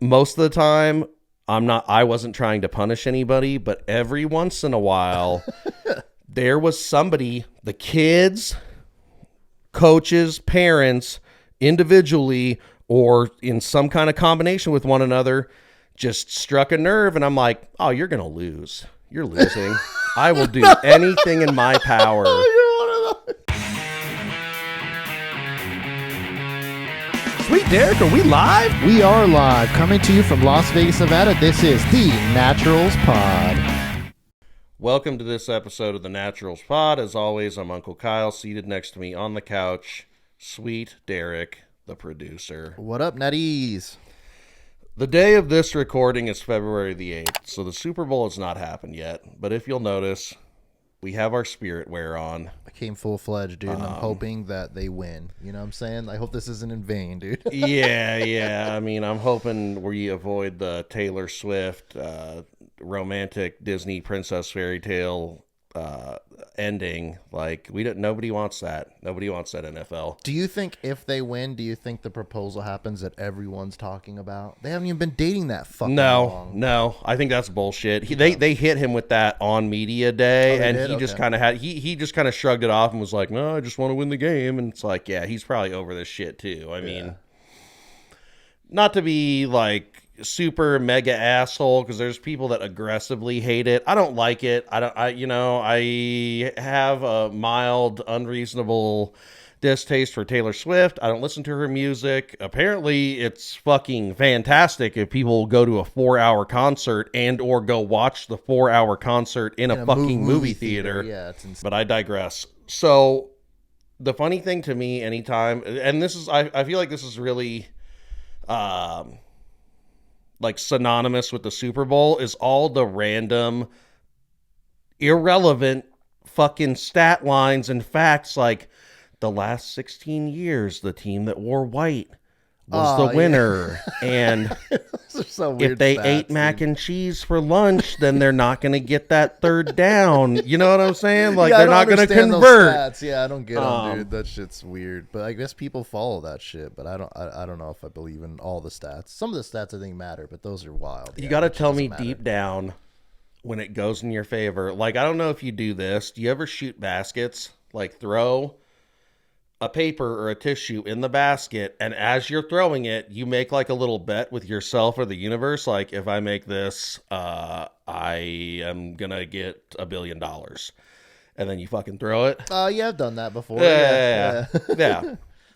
most of the time, I wasn't trying to punish anybody, but every once in a while, there was somebody, the kids, coaches, parents, individually, or in some kind of combination with one another, just struck a nerve. And I'm like, oh, you're going to lose. You're losing. I will do anything in my power. Sweet Derek, are we live? We are live, coming to you from Las Vegas, Nevada. This is the Naturals Pod. Welcome to this episode of the Naturals Pod. As always, I'm Uncle Kyle, seated next to me on the couch. Sweet Derek, the producer. What up, Natties? The day of this recording is February the 8th, so the Super Bowl has not happened yet. But if you'll notice, we have our spirit wear on. I came full-fledged, dude, and I'm hoping that they win. You know what I'm saying? I hope this isn't in vain, dude. Yeah. I mean, I'm hoping we avoid the Taylor Swift romantic Disney princess fairy tale ending. Like, nobody wants that. Nobody wants that, NFL. Do you think if they win, do you think the proposal happens that everyone's talking about? They haven't even been dating that fucking long. No. I think that's bullshit. They hit him with that on media day, and he just kind of he just kind of shrugged it off and was like, "No, I just want to win the game." And it's like, yeah, he's probably over this shit too. I mean, not to be like super mega asshole, because there's people that aggressively hate it. I don't like it. I have a mild, unreasonable distaste for Taylor Swift. I don't listen to her music. Apparently it's fucking fantastic if people go to a 4-hour concert and or go watch the 4-hour concert in a fucking movie theater. Yeah, it's insane. But I digress. So the funny thing to me anytime, and this is, I feel like this is really like synonymous with the Super Bowl, is all the random irrelevant fucking stat lines and facts, like the last 16 years the team that wore white was the winner. And so if they ate mac and cheese for lunch, then they're not going to get that third down. You know what I'm saying? Like, they're not going to convert. Yeah, I don't get them, dude. That shit's weird. But I guess people follow that shit. But I don't know if I believe in all the stats. Some of the stats I think matter, but those are wild. You got to tell me deep down when it goes in your favor. Like, I don't know if you do this. Do you ever shoot baskets? Like, throw a paper or a tissue in the basket, and as you're throwing it, you make like a little bet with yourself or the universe. Like, if I make this, I am gonna get $1 billion, and then you fucking throw it. Yeah, I've done that before. Yeah.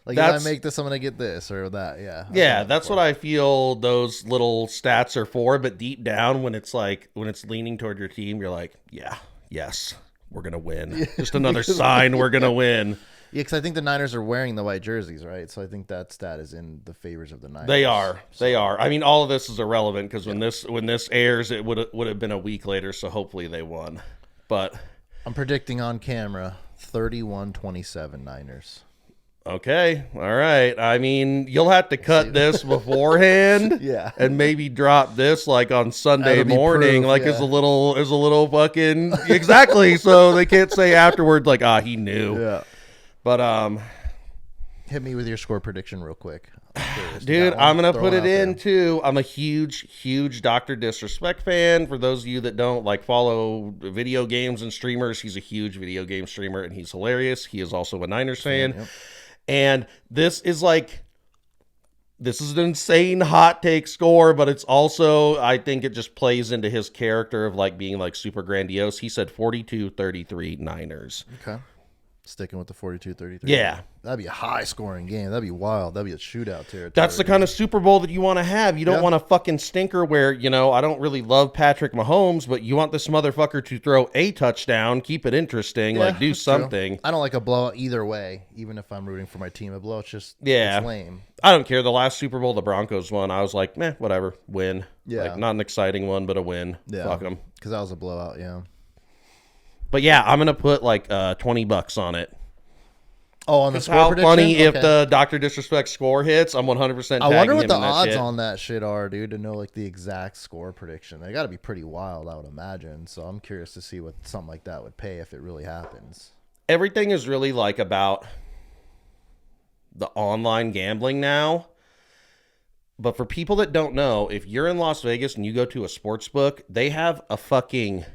Like, if I make this, I'm gonna get this or that. Yeah, that's what I feel those little stats are for. But deep down, when it's leaning toward your team, you're like, yes, we're gonna win. Just another sign we're gonna win. Yeah, because I think the Niners are wearing the white jerseys, right? So I think that stat is in the favors of the Niners. They are. I mean, all of this is irrelevant because when this airs, it would have been a week later. So hopefully they won. But I'm predicting on camera 31-27 Niners. Okay, all right. I mean, you'll have to cut this beforehand, and maybe drop this like on Sunday morning, proof, as a little fucking exactly. So they can't say afterwards like, he knew. Yeah. But hit me with your score prediction real quick. Dude, I'm gonna put it in too. I'm a huge Dr. Disrespect fan. For those of you that don't follow video games and streamers, he's a huge video game streamer and he's hilarious. He is also a Niners fan. Yep. And this is an insane hot take score, but it's also, I think it just plays into his character of being super grandiose. He said 42-33 Niners. Okay. Sticking with the 42-33. Yeah. That'd be a high-scoring game. That'd be wild. That'd be a shootout territory. That's the kind of Super Bowl that you want to have. You don't want a fucking stinker where, I don't really love Patrick Mahomes, but you want this motherfucker to throw a touchdown, keep it interesting, do something. True. I don't like a blowout either way, even if I'm rooting for my team. A blowout's just it's lame. I don't care. The last Super Bowl the Broncos won, I was like, meh, whatever, win. Yeah. Not an exciting one, but a win. Yeah. Fuck them. Because that was a blowout, yeah. But yeah, I'm going to put $20 on it. Oh, on the score how prediction? Funny if the Dr. Disrespect score hits. I'm 100% I wonder what the odds on that shit are, dude, to know the exact score prediction. They got to be pretty wild, I would imagine. So I'm curious to see what something like that would pay if it really happens. Everything is really about the online gambling now. But for people that don't know, if you're in Las Vegas and you go to a sports book, they have a fucking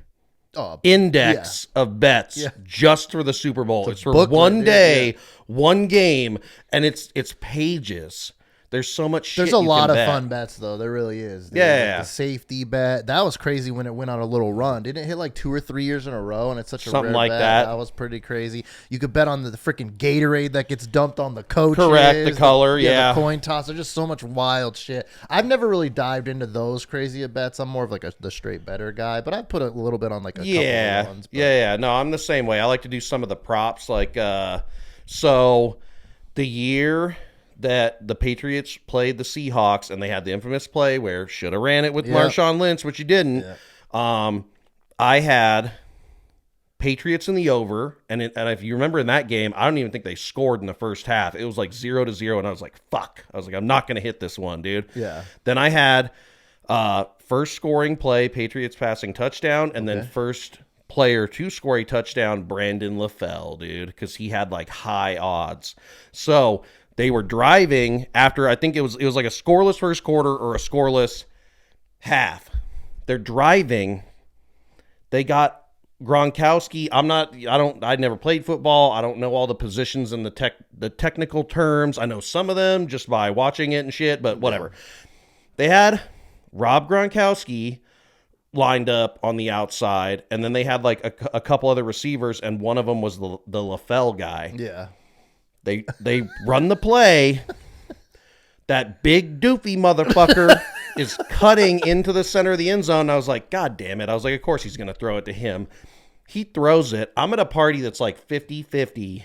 index of bets just for the Super Bowl. It's for one day, one game, and it's pages. There's so much shit. There's a lot of fun bets, though. There really is. Dude. Yeah. Like the safety bet. That was crazy when it went on a little run. Didn't it hit like 2 or 3 years in a row? And it's such a something rare like bet. that. Was pretty crazy. You could bet on the freaking Gatorade that gets dumped on the coaches. Correct. The color, the coin toss. There's just so much wild shit. I've never really dived into those crazy bets. I'm more of like the straight better guy. But I put a little bit on like a couple of ones. But. Yeah. No, I'm the same way. I like to do some of the props. Like, so the year that the Patriots played the Seahawks and they had the infamous play where should have ran it with Marshawn Lynch, which you didn't. Yeah. I had Patriots in the over, and if you remember in that game, I don't even think they scored in the first half. It was like 0-0, and I was like, fuck. I was like, I'm not going to hit this one, dude. Yeah. Then I had first scoring play, Patriots passing touchdown, and then first player to score a touchdown, Brandon LaFell, dude, because he had like high odds. So they were driving after, I think it was like a scoreless first quarter or a scoreless half. They're driving. They got Gronkowski. I never played football. I don't know all the positions and the technical terms. I know some of them just by watching it and shit, but whatever. They had Rob Gronkowski lined up on the outside, and then they had like a couple other receivers, and one of them was the LaFell guy. Yeah. They run the play. That big doofy motherfucker is cutting into the center of the end zone. And I was like, God damn it. I was like, of course he's going to throw it to him. He throws it. I'm at a party that's like 50-50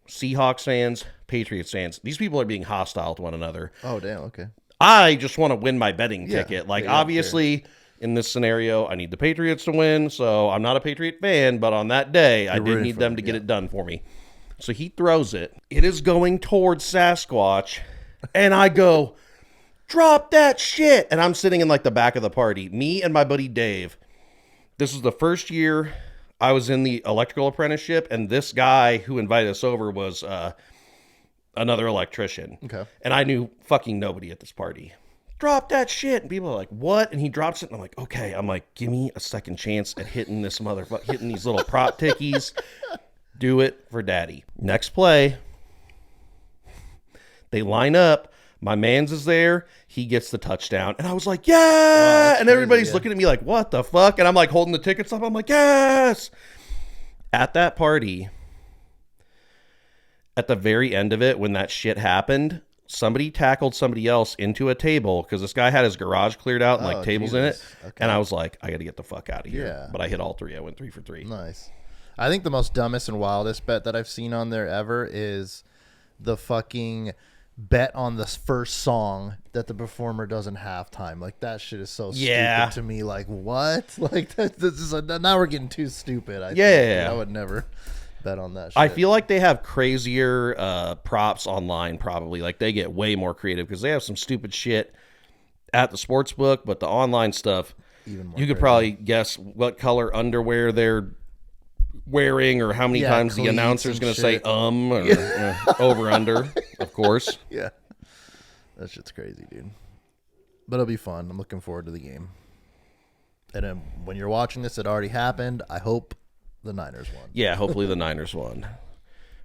Seahawks fans, Patriots fans. These people are being hostile to one another. Oh, damn. Okay. I just want to win my betting ticket. Like, obviously, in this scenario, I need the Patriots to win. So I'm not a Patriot fan, but on that day, I did need them to get it done for me. So he throws it. It is going towards Sasquatch. And I go, drop that shit. And I'm sitting in like the back of the party. Me and my buddy Dave. This was the first year I was in the electrical apprenticeship. And this guy who invited us over was another electrician. Okay. And I knew fucking nobody at this party. Drop that shit. And people are like, what? And he drops it. And I'm like, okay. I'm like, give me a second chance at hitting this motherfucker, hitting these little prop tickies. Do it for daddy. Next play. They line up. My man's is there. He gets the touchdown. And I was like, yeah. And everybody's looking at me like, what the fuck? And I'm like holding the tickets up. I'm like, yes. At that party, at the very end of it, when that shit happened, somebody tackled somebody else into a table because this guy had his garage cleared out and like tables in it. Okay. And I was like, I got to get the fuck out of here. Yeah. But I hit all three. I went 3 for 3. Nice. I think the most dumbest and wildest bet that I've seen on there ever is the fucking bet on the first song that the performer does in halftime. Like, that shit is so stupid to me. Like, what? Like, now we're getting too stupid. I think. I would never bet on that shit. I feel like they have crazier props online probably. Like, they get way more creative because they have some stupid shit at the sports book, but the online stuff, even more you could probably guess what color underwear they're wearing or how many times the announcer's going to say or over under, of course. Yeah. That shit's crazy, dude. But it'll be fun. I'm looking forward to the game. And then when you're watching this, it already happened. I hope the Niners won. Yeah, hopefully the Niners won.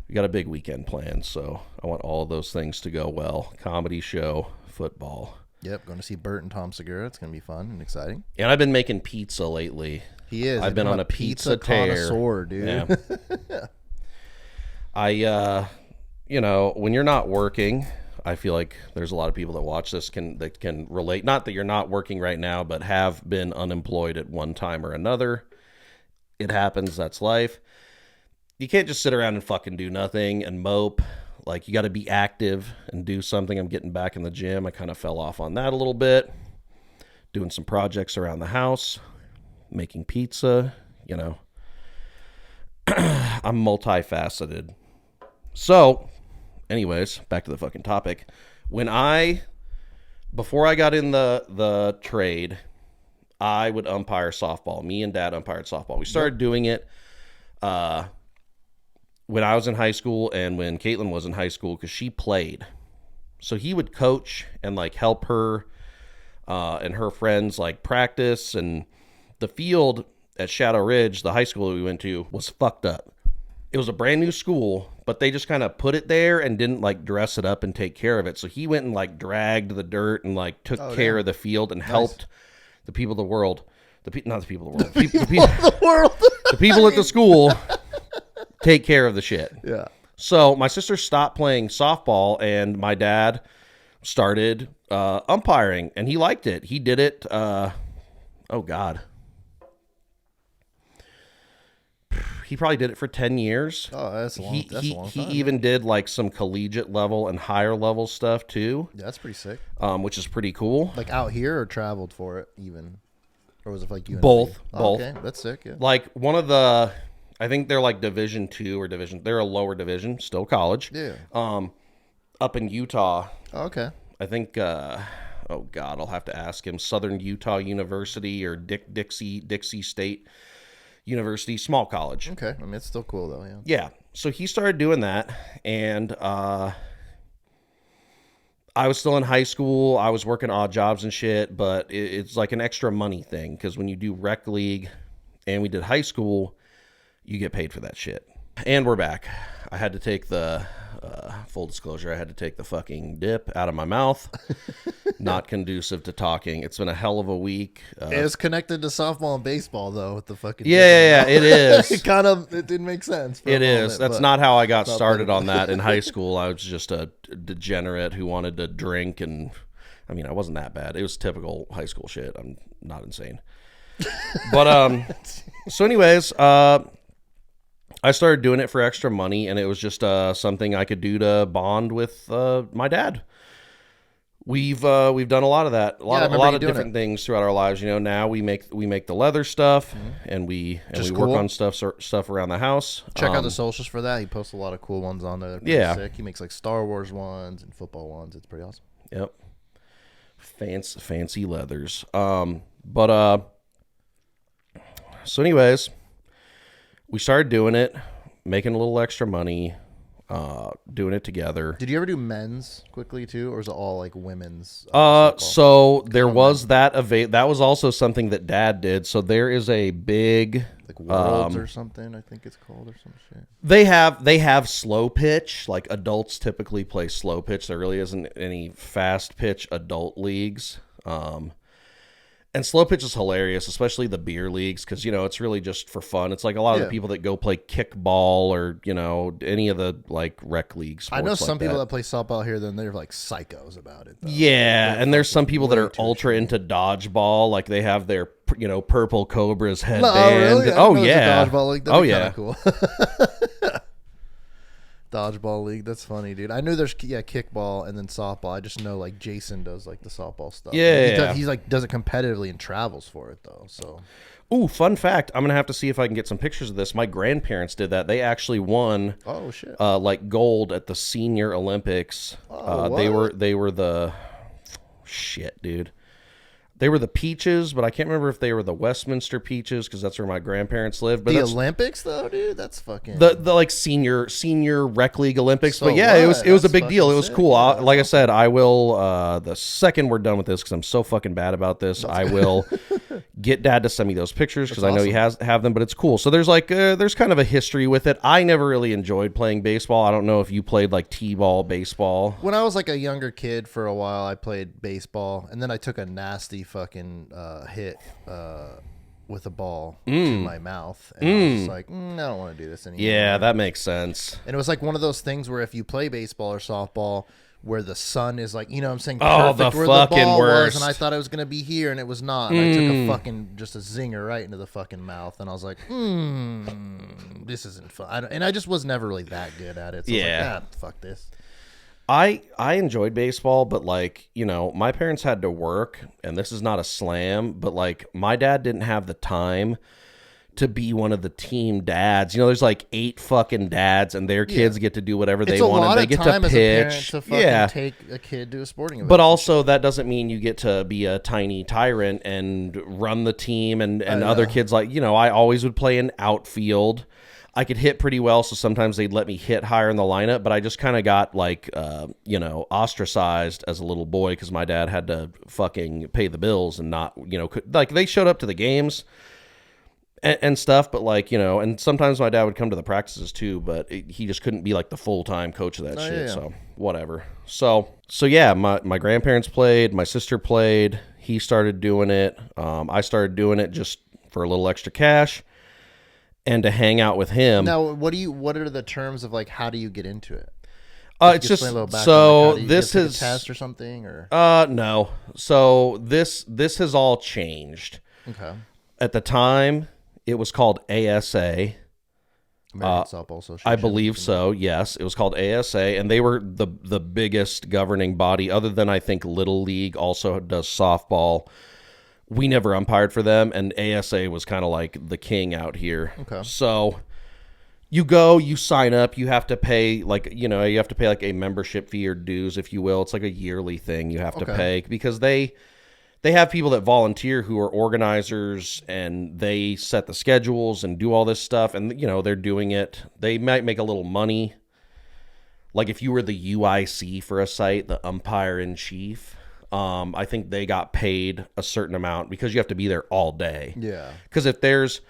We got a big weekend planned, so I want all of those things to go well. Comedy show, football. Yep, going to see Bert and Tom Segura. It's going to be fun and exciting. And I've been making pizza lately. He is. I've been on a pizza tear. Connoisseur, dude. Yeah. I, when you're not working, I feel like there's a lot of people that watch this that can relate. Not that you're not working right now, but have been unemployed at one time or another. It happens. That's life. You can't just sit around and fucking do nothing and mope. Like, you got to be active and do something. I'm getting back in the gym. I kind of fell off on that a little bit. Doing some projects around the house. Making pizza, I'm multifaceted. So, anyways, back to the fucking topic. Before I got in the trade, I would umpire softball. Me and Dad umpired softball. We started doing it when I was in high school and when Caitlin was in high school because she played. So he would coach and like help her and her friends like practice. And the field at Shadow Ridge, the high school we went to, was fucked up. It was a brand new school, but they just kind of put it there and didn't like dress it up and take care of it. So he went and like dragged the dirt and like took care of the field and helped the people of the world. Not the people of the world. The people at the school take care of the shit. Yeah. So my sister stopped playing softball and my dad started umpiring, and he liked it. He did it. Oh God. He probably did it for 10 years. Oh, that's a long time. He even did like some collegiate level and higher level stuff too. Yeah, that's pretty sick. Which is pretty cool. Like out here or traveled for it even? Or was it like UNC? Both. Okay, that's sick, yeah. Like one of the, I think they're like Division II or Division, they're a lower division, still college. Yeah. Up in Utah. Oh, okay. I think, oh God, I'll have to ask him. Southern Utah University or Dixie State University, small college. Okay. I mean, it's still cool though, yeah. Yeah. So he started doing that, and I was still in high school. I was working odd jobs and shit, but it's like an extra money thing because when you do rec league and we did high school, you get paid for that shit. And we're back. I had to take the, full disclosure, I had to take the fucking dip out of my mouth. Not conducive to talking. It's been a hell of a week. It's connected to softball and baseball, though, with the fucking... Yeah, it is. It didn't make sense. It is. That's not how I got started on that in high school. I was just a degenerate who wanted to drink, and, I mean, I wasn't that bad. It was typical high school shit. I'm not insane. But, so anyways, I started doing it for extra money, and it was just something I could do to bond with my dad. We've done a lot of that, a lot of different things throughout our lives. You know, now we make the leather stuff, and we work on stuff around the house. Check out the socials for that. He posts a lot of cool ones on there. They're pretty sick. He makes like Star Wars ones and football ones. It's pretty awesome. Yep, fancy leathers. So anyways. We started doing it, making a little extra money, doing it together. Did you ever do men's quickly too, or is it all like women's? So there was that that was also something that Dad did. So there is a big like Worlds or something, I think it's called, or some shit. They have slow pitch. Like adults typically play slow pitch. There really isn't any fast pitch adult leagues. And slow pitch is hilarious, especially the beer leagues, because, you know, it's really just for fun. It's like a lot of the people that go play kickball or, you know, any of the, like, rec leagues. I know some people that play softball here, then they're, like, psychos about it, though. Yeah, and there's some people that are ultra into dodgeball. Like, they have their, you know, purple Cobras headband. Really? Oh, yeah. Dodgeball league. That'd be kinda cool. Dodgeball league, that's funny, dude. I knew there's kickball and then softball. I just know like Jason does like the softball stuff. He like does it competitively and travels for it though. So, ooh, fun fact! I'm gonna have to see if I can get some pictures of this. My grandparents did that. They actually won. Oh shit! Like gold at the Senior Olympics. They were the shit, dude. They were the Peaches, but I can't remember if they were the Westminster Peaches because that's where my grandparents lived. But the Olympics, though, dude, that's fucking the like senior rec league Olympics. So but yeah, it was a big deal. It was cool. Like I said, I will the second we're done with this because I'm so fucking bad about this. I will get Dad to send me those pictures because I know he have them. But it's cool. So there's like there's kind of a history with it. I never really enjoyed playing baseball. I don't know if you played like t-ball baseball. When I was like a younger kid for a while, I played baseball, and then I took a nasty fucking hit with a ball to my mouth, and I was like, I don't want to do this anymore. Yeah, that makes sense. And it was like one of those things where if you play baseball or softball where the sun is like, you know what I'm saying, perfect where the ball was, and I thought it was going to be here, and it was not, and I took a fucking, just a zinger right into the fucking mouth, and I was like, this isn't fun. And I just was never really that good at it, so I was like, fuck this. I enjoyed baseball, but like, you know, my parents had to work, and this is not a slam, but like my dad didn't have the time to be one of the team dads. You know, there's like 8 fucking dads, and their kids get to do whatever they want, and they get to pitch. To fucking take a kid to a sporting event. But also that doesn't mean you get to be a tiny tyrant and run the team and other kids. Like, you know, I always would play in outfield. I could hit pretty well, so sometimes they'd let me hit higher in the lineup, but I just kind of got like, ostracized as a little boy because my dad had to fucking pay the bills and not, like they showed up to the games and stuff, but like, and sometimes my dad would come to the practices too, but he just couldn't be like the full-time coach of that shit. Yeah. So whatever. So yeah, my grandparents played, my sister played, he started doing it. I started doing it just for a little extra cash and to hang out with him. Now, what are the terms of like, how do you get into it? It's just, so this is a test or something or? No. So this has all changed. Okay. At the time, it was called ASA. American Softball Association. I believe so, yes. It was called ASA, and they were the biggest governing body, other than I think Little League also does softball. We never umpired for them, and ASA was kind of like the king out here. Okay. So you go, you sign up, you have to pay like a membership fee or dues, if you will. It's like a yearly thing you have to pay because they have people that volunteer who are organizers and they set the schedules and do all this stuff. And, they're doing it. They might make a little money. Like if you were the UIC for a site, the umpire in chief, I think they got paid a certain amount because you have to be there all day. Yeah. Because if there's,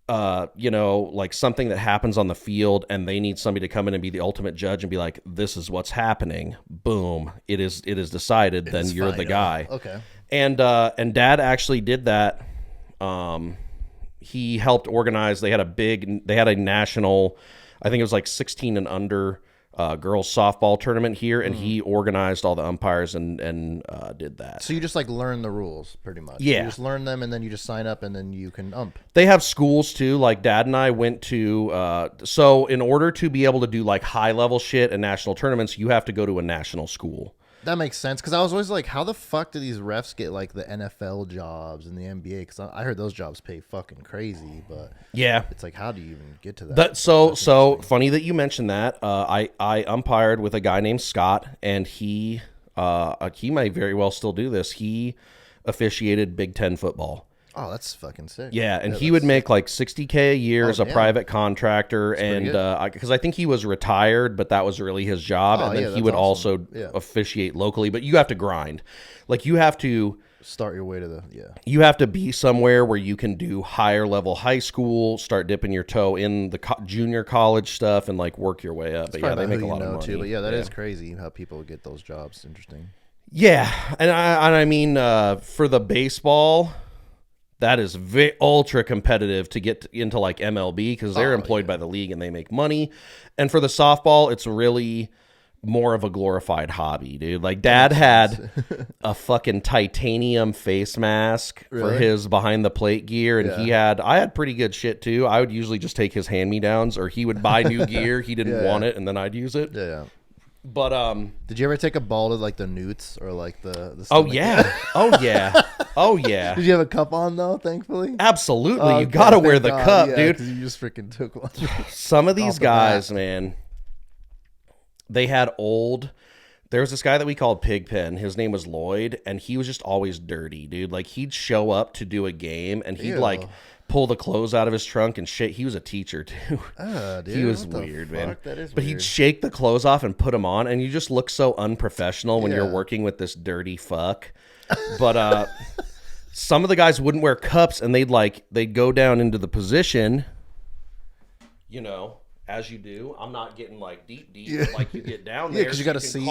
like something that happens on the field and they need somebody to come in and be the ultimate judge and be like, this is what's happening. Boom. It is decided. Then you're the guy. Okay. And Dad actually did that. He helped organize. They had a national, I think it was like 16 and under girls softball tournament here, and he organized all the umpires and did that. So you just like learn the rules pretty much. Yeah. You just learn them and then you just sign up and then you can ump. They have schools too. Like Dad and I went to, so in order to be able to do like high level shit and national tournaments, you have to go to a national school. That makes sense because I was always like, how the fuck do these refs get like the NFL jobs and the NBA? Because I heard those jobs pay fucking crazy, but yeah, it's like, how do you even get to that? So funny that you mentioned that. I umpired with a guy named Scott, and he might very well still do this. He officiated Big Ten football. Oh, that's fucking sick. Yeah, and he would make like $60K a year as a private contractor, and because I think he was retired, but that was really his job, and then he would also officiate locally. But you have to grind, like you have to start your way to You have to be somewhere where you can do higher level high school, start dipping your toe in the junior college stuff, and like work your way up. But yeah, they make a lot of money too. But yeah, that is crazy how people get those jobs. Interesting. Yeah, and I mean for the baseball. That is ultra competitive to get into like MLB because they're employed by the league and they make money. And for the softball, it's really more of a glorified hobby, dude. Like Dad had a fucking titanium face mask for his behind the plate gear. And I had pretty good shit too. I would usually just take his hand-me-downs, or he would buy new gear. He didn't want it, and then I'd use it. Yeah. But did you ever take a ball to like the newts or like the oh yeah. Oh yeah. Oh yeah. Did you have a cup on though, thankfully? Absolutely. You gotta wear the cup, dude. Because you just freaking took one. Some of these guys, man, they had there was this guy that we called Pigpen. His name was Lloyd, and he was just always dirty, dude. Like he'd show up to do a game and he'd like pull the clothes out of his trunk and shit. He was a teacher too. Dude, he was weird, man. That is but weird. He'd shake the clothes off and put them on, and you just look so unprofessional when you're working with this dirty fuck. But some of the guys wouldn't wear cups, and they'd go down into the position, as you do. I'm not getting like deep, but like you get down there. Because you got to see.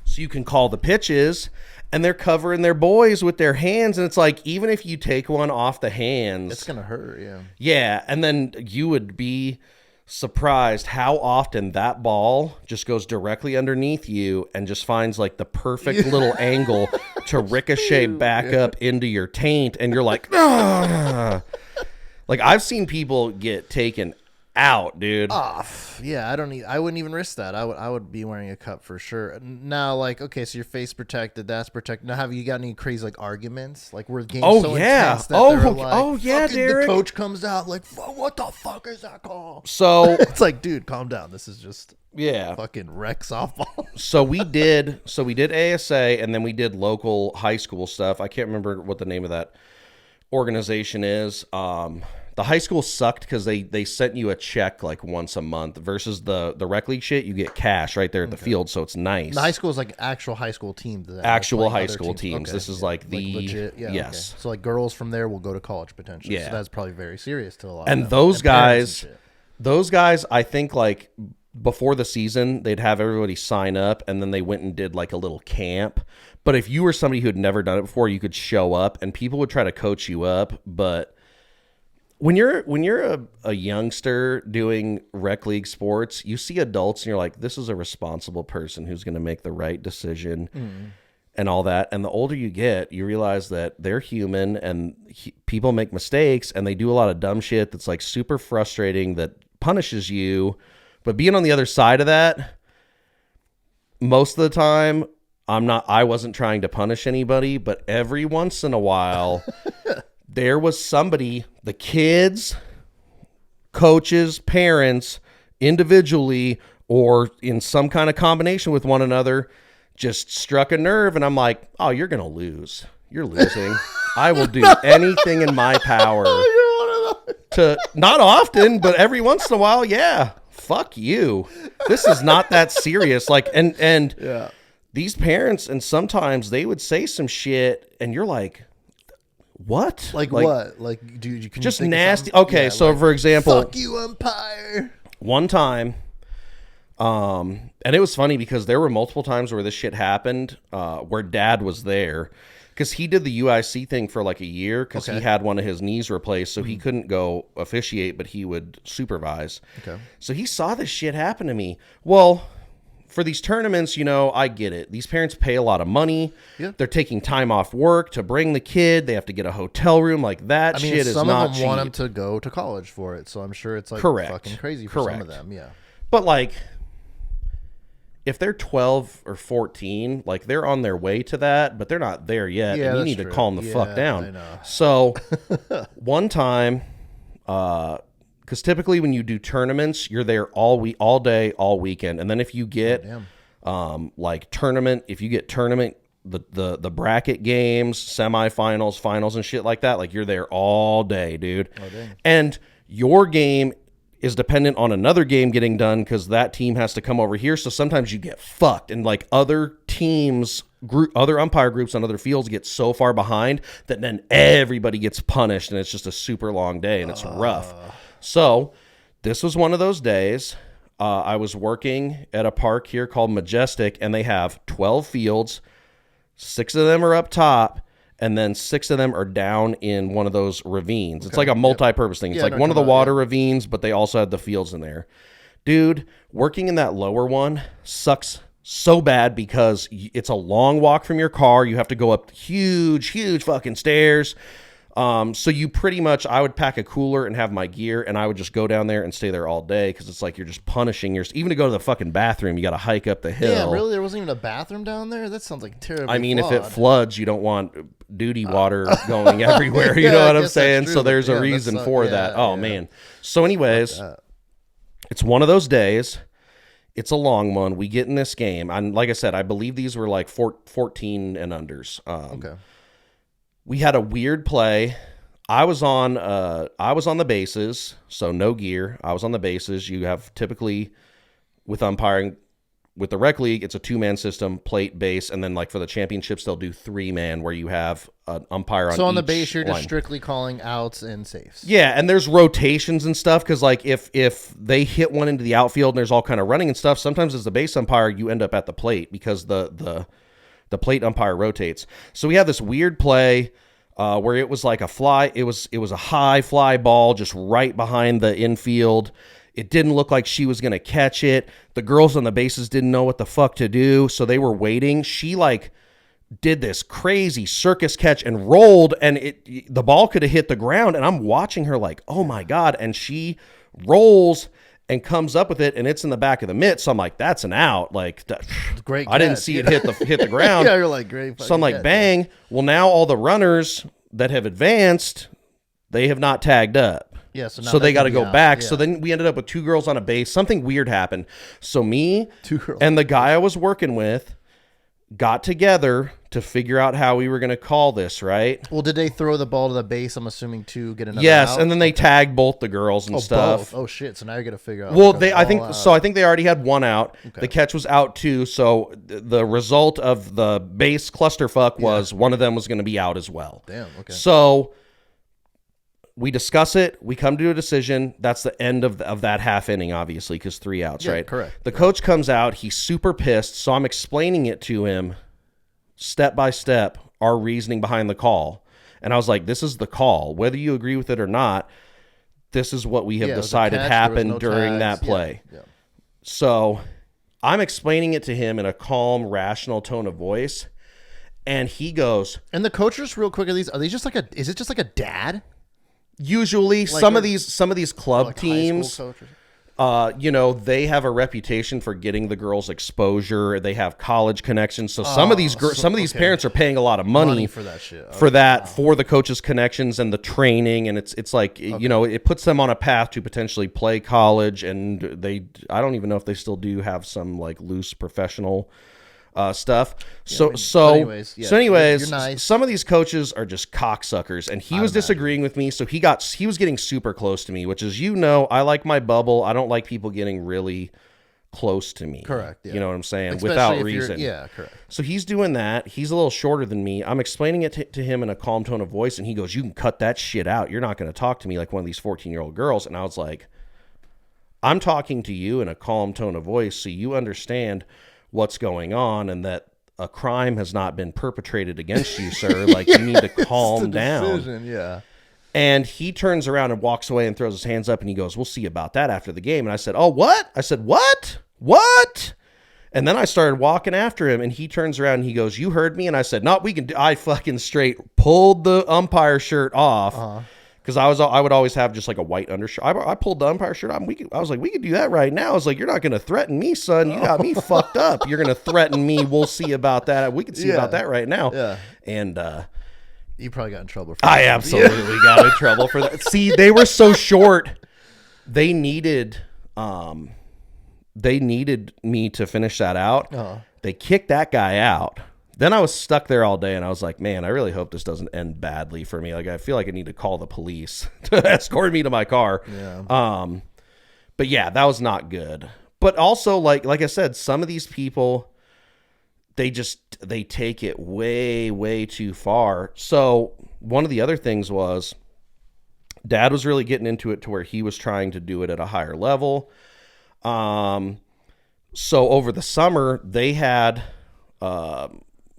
So you can call the pitches, and they're covering their boys with their hands, and it's like, even if you take one off the hands, it's gonna hurt. Yeah, and then you would be surprised how often that ball just goes directly underneath you and just finds like the perfect little angle to ricochet back up into your taint, and you're like, ah. Like I've seen people get taken out, dude. Yeah, I wouldn't even risk that. I would be wearing a cup for sure. Now, like, okay, so your face protected, that's protected. Now, have you got any crazy like arguments? Like, where games intense that Derek. The coach comes out like, what the fuck is that call? So it's like, dude, calm down. This is just fucking rec softball. So we did ASA, and then we did local high school stuff. I can't remember what the name of that organization is. The high school sucked because they sent you a check like once a month versus the rec league shit. You get cash right there at the field, so it's nice. The high school is like actual high school teams. Actual high school teams. Okay, this is like the legit. Yeah, yes. Okay. So like girls from there will go to college potentially. Yeah. So that's probably very serious to a lot. And of them. those guys, I think like before the season, they'd have everybody sign up, and then they went and did like a little camp. But if you were somebody who had never done it before, you could show up, and people would try to coach you up. But when you're a youngster doing rec league sports, you see adults, and you're like, this is a responsible person who's going to make the right decision. And all that. And the older you get, you realize that they're human, and people make mistakes, and they do a lot of dumb shit that's like super frustrating that punishes you. But being on the other side of that, most of the time, I wasn't trying to punish anybody, but every once in a while, there was somebody, the kids, coaches, parents, individually, or in some kind of combination with one another, just struck a nerve. And I'm like, oh, you're going to lose. You're losing. I will do anything in my power to, not often, but every once in a while, yeah. Fuck you. This is not that serious. Like, and yeah. These parents, and sometimes they would say some shit, and you're like, what? Like what? Like, dude, you can just nasty. Okay, yeah, so like, for example, fuck you, umpire. One time, and it was funny because there were multiple times where this shit happened, where Dad was there. Because he did the UIC thing for like a year because he had one of his knees replaced, so he couldn't go officiate, but he would supervise. Okay. So he saw this shit happen to me. Well, for these tournaments, you know, I get it. These parents pay a lot of money. Yeah. They're taking time off work to bring the kid. They have to get a hotel room. Like that shit is not cheap. Some of them want them to go to college for it, so I'm sure it's like fucking crazy for some of them. Yeah. But like, if they're 12 or 14, like they're on their way to that, but they're not there yet. Yeah, and you need to calm the fuck down. I know. So one time, because typically when you do tournaments, you're there all day, all weekend. And then if you get like tournament, the bracket games, semifinals, finals and shit like that, like you're there all day, dude. Oh, and your game is dependent on another game getting done because that team has to come over here. So sometimes you get fucked, and like other teams, other umpire groups on other fields get so far behind that then everybody gets punished, and it's just a super long day, and it's rough. So this was one of those days. I was working at a park here called Majestic, and they have 12 fields. 6 of them are up top, and then 6 of them are down in one of those ravines. Okay. It's like a multi-purpose thing. It's like one of the water ravines, but they also had the fields in there. Dude, working in that lower one sucks so bad because it's a long walk from your car. You have to go up huge fucking stairs. So you pretty much, I would pack a cooler and have my gear, and I would just go down there and stay there all day because it's like you're just punishing yourself. Even to go to the fucking bathroom, you got to hike up the hill. Yeah, really? There wasn't even a bathroom down there? That sounds like terrible. I mean, flawed. If it floods, you don't want duty water going everywhere. You know what I'm saying? So there's a reason for that. Oh, man. So anyways, it's one of those days. It's a long one. We get in this game. And like I said, I believe these were like 14 and unders. Okay. We had a weird play. I was on the bases, so no gear. I was on the bases. You have typically with umpiring with the rec league, it's a 2-man system, plate, base, and then like for the championships, they'll do 3-man where you have an umpire on. So on each the base, you're line. Just strictly calling outs and safes. Yeah, and there's rotations and stuff because like if they hit one into the outfield and there's all kind of running and stuff, sometimes as the base umpire, you end up at the plate because the plate umpire rotates. So we had this weird play where it was like a fly. It was a high fly ball just right behind the infield. It didn't look like she was going to catch it. The girls on the bases didn't know what the fuck to do, so they were waiting. She like did this crazy circus catch and rolled, and the ball could have hit the ground, and I'm watching her like, oh my God, and she rolls and comes up with it, and it's in the back of the mitt. So I'm like, that's an out. Like, great catch. I didn't see it hit the ground. Yeah, you're like, great. So I'm like, catch, bang. Man. Well, now all the runners that have advanced, they have not tagged up. Yeah, so they got to go back. Yeah. So then we ended up with 2 girls on a base. Something weird happened. So me and the guy I was working with got together to figure out how we were going to call this, right? Well, did they throw the ball to the base, I'm assuming, to get another Yes, out? and then they tagged both the girls and stuff. Both. Oh, shit. So now you're going to figure out. Well, I think they already had one out. Okay. The catch was out too, so the result of the base clusterfuck was one of them was going to be out as well. Damn, okay. So we discuss it. We come to a decision. That's the end of that half inning, obviously, because 3 outs, right? Correct. The coach comes out. He's super pissed, so I'm explaining it to him step by step, our reasoning behind the call. And I was like, this is the call. Whether you agree with it or not, this is what we have decided happened during that play. Yeah. So I'm explaining it to him in a calm, rational tone of voice. And he goes... And the coaches, real quick, are these just like is it just like a dad? Usually, like some of these club like teams, they have a reputation for getting the girls exposure. They have college connections, so some of these parents are paying a lot of money for that shit. For the coaches' connections and the training, and it's like it puts them on a path to potentially play college. And I don't even know if they still do have some like loose professional stuff. Anyways, you're nice. Some of these coaches are just cocksuckers, and he was disagreeing with me. So he was getting super close to me, which is, I like my bubble. I don't like people getting really close to me. Correct. Yeah. You know what I'm saying? Especially without reason. Yeah, correct. So he's doing that. He's a little shorter than me. I'm explaining it to him in a calm tone of voice, and he goes, "You can cut that shit out. You're not going to talk to me like one of these 14-year-old girls." And I was like, I'm talking to you in a calm tone of voice so you understand what's going on and that a crime has not been perpetrated against you, sir. Like, you need to calm down. Yeah. And he turns around and walks away and throws his hands up and he goes, "We'll see about that after the game." And I said, "Oh, what?" I said, What? And then I started walking after him and he turns around and he goes, "You heard me?" And I said, "No, we can do." I fucking straight pulled the umpire shirt off. Because I would always have just like a white undershirt. I pulled the umpire shirt off. I was like, we could do that right now. I was like, "You're not going to threaten me, son. You got me fucked up. You're going to threaten me. We'll see about that. We can see about that right now." Yeah. And you probably got in trouble for that. I absolutely got in trouble for that. See, they were so short. They needed me to finish that out. They kicked that guy out. Then I was stuck there all day, and I was like, man, I really hope this doesn't end badly for me. Like, I feel like I need to call the police to escort me to my car. Yeah. But yeah, that was not good. But also, like I said, some of these people, they take it way, way too far. So one of the other things was, Dad was really getting into it to where he was trying to do it at a higher level. So over the summer, they had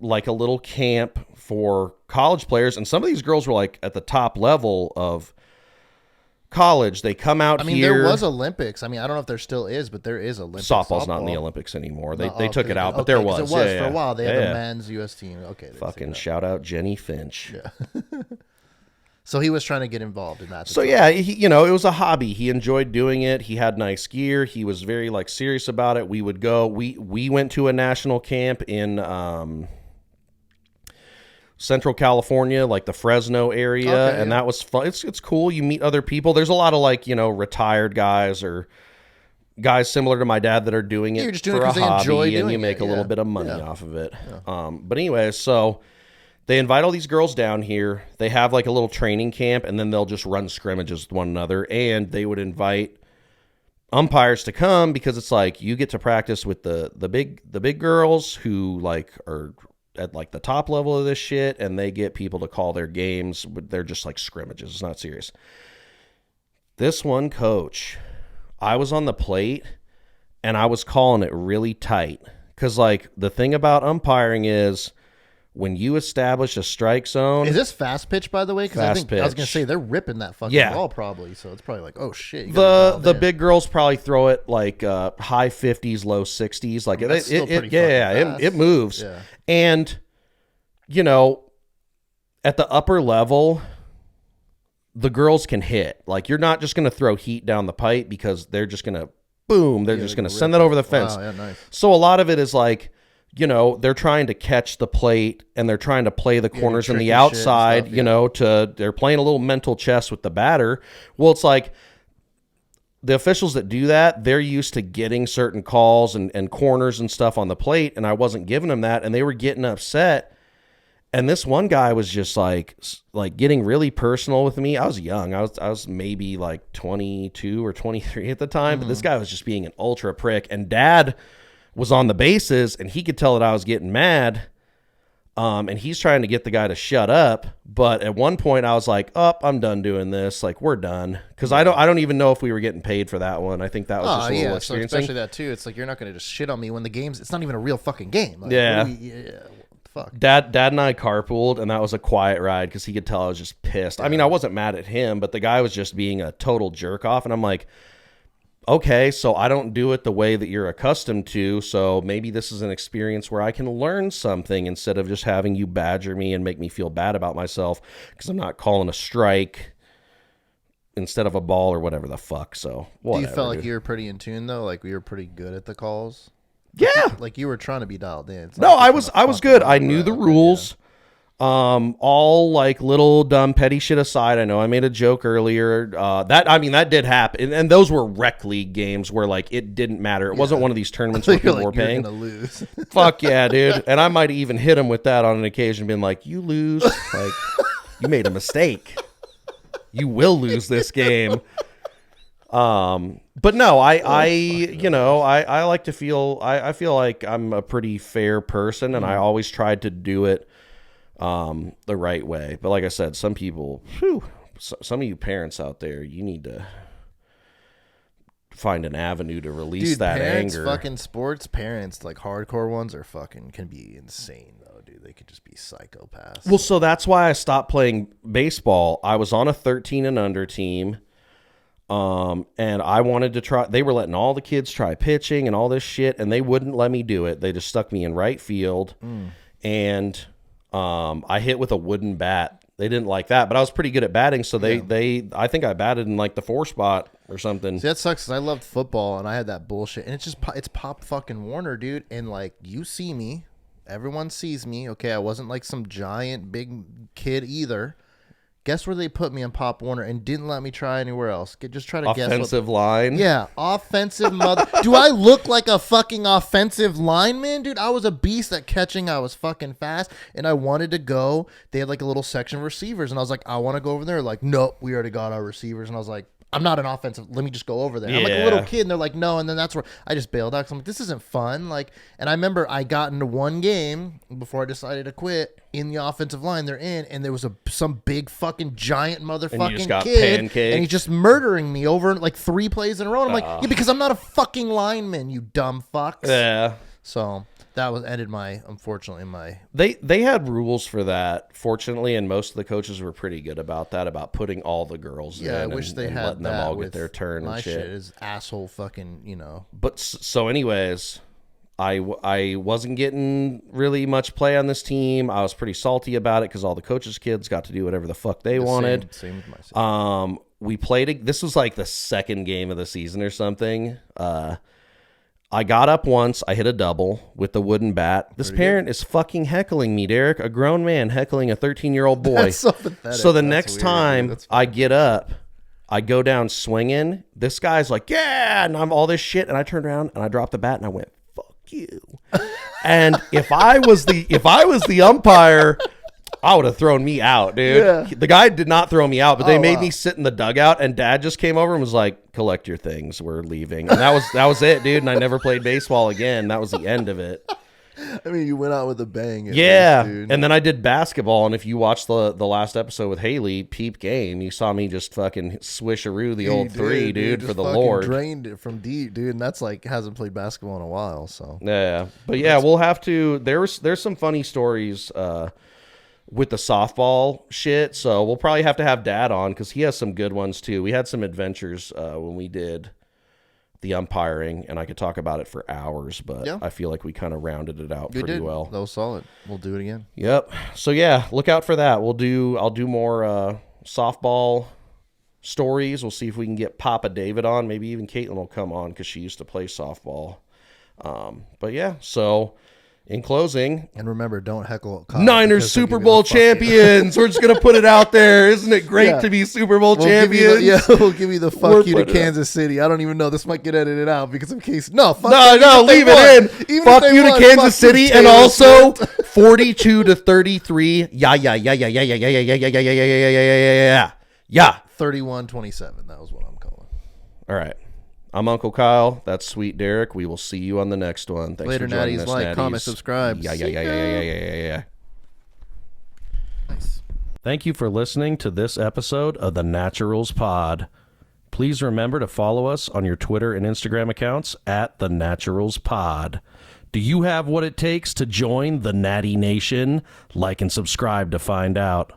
like a little camp for college players, and some of these girls were like at the top level of college. They come out here. There was Olympics. I don't know if there still is, but there is Olympics. Softball's not in the Olympics anymore. They took it out, but there was. It was for a while. They had the men's U.S. team. Okay. Fucking shout out Jenny Finch. Yeah. So he was trying to get involved in that. So yeah, it was a hobby. He enjoyed doing it. He had nice gear. He was very serious about it. We would go. We went to a national camp in Central California, like the Fresno area, and that was fun. It's cool. You meet other people. There's a lot of retired guys or guys similar to my dad that are doing it You're just doing for it a hobby, and you it, make a little bit of money off of it. Yeah. But anyway, so they invite all these girls down here. They have like a little training camp, and then they'll just run scrimmages with one another. And they would invite umpires to come because it's like you get to practice with the big girls who like are at like the top level of this shit, and they get people to call their games. They're just like scrimmages. It's not serious. This one coach, I was on the plate and I was calling it really tight. Cause like the thing about umpiring is when you establish a strike zone. Is this fast pitch, by the way? Cause I was going to say they're ripping that fucking ball probably. So it's probably like, oh shit. The big girls probably throw it like high 50s, low 60s. Like it moves. Yeah. And, at the upper level, the girls can hit. Like, you're not just going to throw heat down the pipe because they're just going to, boom, they're just going to send that over the fence. Wow, yeah, nice. So a lot of it is like, they're trying to catch the plate and they're trying to play the corners and the outside, they're playing a little mental chess with the batter. Well, it's like, the officials that do that, they're used to getting certain calls and corners and stuff on the plate, and I wasn't giving them that, and they were getting upset. And this one guy was just like getting really personal with me. I was young. I was maybe like 22 or 23 at the time, but this guy was just being an ultra prick. And Dad was on the bases, and he could tell that I was getting mad. And he's trying to get the guy to shut up. But at one point, I was like, I'm done doing this. Like, we're done. Because I don't even know if we were getting paid for that one. I think that was just a little experiencing. So especially that too. It's like, you're not going to just shit on me when the game's, it's not even a real fucking game. Like, yeah. Fuck. Dad and I carpooled, and that was a quiet ride because he could tell I was just pissed. I mean, I wasn't mad at him, but the guy was just being a total jerk off. And I'm like, okay, so I don't do it the way that you're accustomed to. So maybe this is an experience where I can learn something instead of just having you badger me and make me feel bad about myself because I'm not calling a strike instead of a ball or whatever the fuck. So whatever, do you feel like you were pretty in tune though? Like, we were pretty good at the calls? Yeah, like you were trying to be dialed in. No, I was good. I knew the rules. Yeah. All like little dumb petty shit aside, I know I made a joke earlier. That did happen, and those were rec league games where like it didn't matter. It wasn't one of these tournaments where people were paying. You're gonna lose. Fuck yeah, dude! And I might even hit him with that on an occasion, being like, "You lose, like you made a mistake. You will lose this game." But no, I like to feel, I feel like I'm a pretty fair person, and I always tried to do it, the right way. But like I said, some people, some of you parents out there, you need to find an avenue to release that anger. Fucking sports parents, like hardcore ones, can be insane though, dude. They could just be psychopaths. Well, so that's why I stopped playing baseball. I was on a 13 and under team. And I wanted to try, they were letting all the kids try pitching and all this shit, and they wouldn't let me do it. They just stuck me in right field. And, I hit with a wooden bat. They didn't like that, but I was pretty good at batting. So I think I batted in like the 4 spot or something. See, that sucks because I loved football and I had that bullshit, and it's Pop fucking Warner, dude. And like, you see me, everyone sees me. Okay. I wasn't like some giant big kid either. Guess where they put me in Pop Warner and didn't let me try anywhere else? Just try to guess. Offensive line? Yeah, offensive mother. Do I look like a fucking offensive lineman? Dude, I was a beast at catching. I was fucking fast, and I wanted to go. They had like a little section of receivers, and I was like, I want to go over there. Like, nope, we already got our receivers. And I was like, I'm not an offensive. Let me just go over there. Yeah. I'm like a little kid, and they're like, no. And then that's where I just bailed out. Cause I'm like, this isn't fun. Like, and I remember I got into one game before I decided to quit in the offensive line. They're in, and there was some big fucking giant motherfucking kid, and he's just murdering me over like 3 plays in a row. And I'm like, yeah, because I'm not a fucking lineman, you dumb fucks. Yeah. So that ended my. They had rules for that, fortunately, and most of the coaches were pretty good about that, about putting all the girls in. I wish they had letting them all get their turn and shit. My shit is asshole fucking, But so anyways, I wasn't getting really much play on this team. I was pretty salty about it because all the coaches' kids got to do whatever the fuck they wanted. Same with myself. We played. This was like the second game of the season or something. I got up once. I hit a double with the wooden bat. This parent is fucking heckling me, Derek. A grown man heckling a 13-year-old boy. That's so pathetic. So the next time I get up, I go down swinging. This guy's like, yeah, and I'm all this shit. And I turned around and I dropped the bat and I went, fuck you. And if I was the umpire, I would have thrown me out, dude. Yeah. The guy did not throw me out, but they made me sit in the dugout, and Dad just came over and was like, collect your things, we're leaving. And that was it, dude. And I never played baseball again. That was the end of it. I mean, you went out with a bang. Yeah. Least, dude. And then I did basketball, and if you watched the last episode with Haley, peep game, you saw me just fucking swisharoo the old three, dude, for the Lord. Drained it from deep, dude, and that's like hasn't played basketball in a while, so. Yeah. But yeah, we'll have to, there's some funny stories with the softball shit, so we'll probably have to have Dad on because he has some good ones too. We had some adventures when we did the umpiring, and I could talk about it for hours, but I feel like we kind of rounded it out pretty well. That was solid. We'll do it again. Yep. So yeah, look out for that. I'll do more softball stories. We'll see if we can get Papa David on. Maybe even Caitlin will come on because she used to play softball. But yeah, so In closing, and remember, don't heckle Kyle Niners Super Bowl champions. We're just gonna put it out there. Isn't it great to be Super Bowl champions? We'll give you the fuck you to Kansas City. I don't even know. This might get edited out because in case leave it in. Fuck you to Kansas City, and also 42-33. Yeah. 31-27. That was what I'm calling. All right. I'm Uncle Kyle. That's Sweet Derek. We will see you on the next one. Thanks Later, for joining Natties. us, Like, Natties. comment, subscribe. Yeah. Nice. Thank you for listening to this episode of the Naturals Pod. Please remember to follow us on your Twitter and Instagram accounts at the Naturals Pod. Do you have what it takes to join the Natty Nation? Like and subscribe to find out.